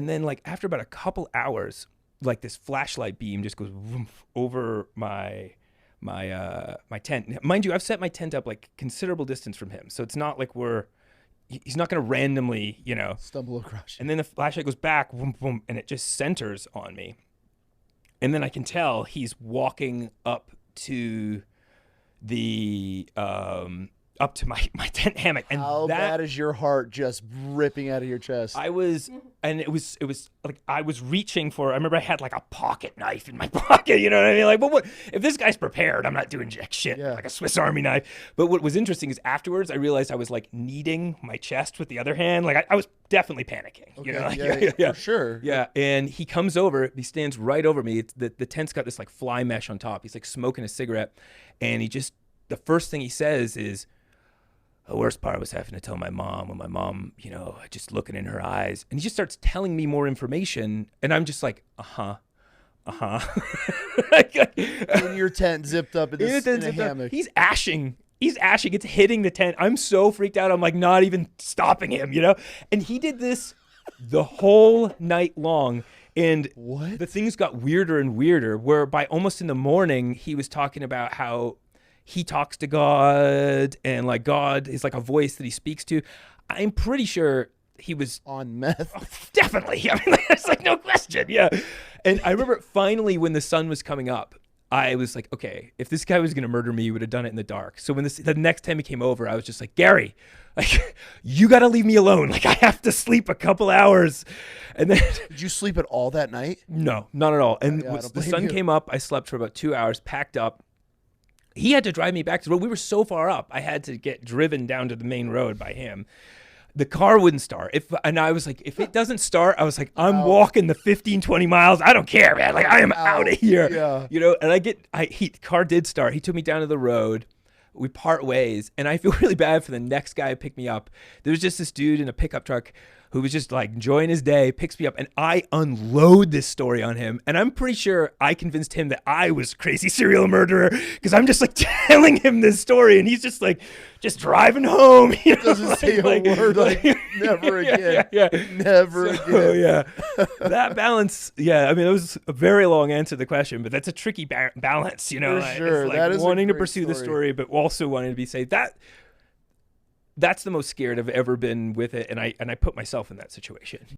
And then like after about a couple hours, like this flashlight beam just goes woof over my tent. Mind you, I've set my tent up like considerable distance from him, so it's not like he's not going to randomly, Stumble across you. And then the flashlight goes back, boom, boom, and it just centers on me. And then I can tell he's walking up to the up to my tent hammock. And how bad is your heart just ripping out of your chest? I was, and it was like I was reaching for. I remember I had like a pocket knife in my pocket. You know what I mean? Like, but what if this guy's prepared? I'm not doing jack shit. Yeah. Like a Swiss Army knife. But what was interesting is afterwards I realized I was like kneading my chest with the other hand. Like I was definitely panicking. Okay, Like, yeah, for sure. Yeah, and he comes over. He stands right over me. The tent's got this like fly mesh on top. He's like smoking a cigarette, and the first thing he says is, the worst part was having to tell my mom, when my mom, just looking in her eyes. And he just starts telling me more information. And I'm just like, uh-huh. In your tent zipped up in a hammock. He's ashing. It's hitting the tent. I'm so freaked out. I'm like not even stopping him, And he did this the whole night long. And what? The things got weirder and weirder, where by almost in the morning, he was talking about how he talks to God, and like God is like a voice that he speaks to. I'm pretty sure he was on meth. Oh, definitely. I mean, there's like no question. Yeah. And I remember finally when the sun was coming up, I was like, okay, if this guy was going to murder me, he would have done it in the dark. So when the next time he came over, I was just like, Gary, like, you got to leave me alone. Like, I have to sleep a couple hours. And then did you sleep at all that night? No, not at all. And Yeah, the sun came up, I slept for about 2 hours, packed up. He had to drive me back to the road. We were so far up. I had to get driven down to the main road by him. The car wouldn't start. And I was like, if it doesn't start, I was like, I'm walking the 15, 20 miles. I don't care, man. Like, I am out of here. Yeah. And the car did start. He took me down to the road. We part ways. And I feel really bad for the next guy who picked me up. There was just this dude in a pickup truck who was just like enjoying his day, picks me up, and I unload this story on him. And I'm pretty sure I convinced him that I was a crazy serial murderer, because I'm just like telling him this story, and he's just like, just driving home. Doesn't say a word, like never again. Yeah. Never again. Oh, yeah. That balance, it was a very long answer to the question, but that's a tricky balance, For sure. It's like that is wanting to great pursue the story, but also wanting to be safe. That's the most scared I've ever been with it, and I put myself in that situation.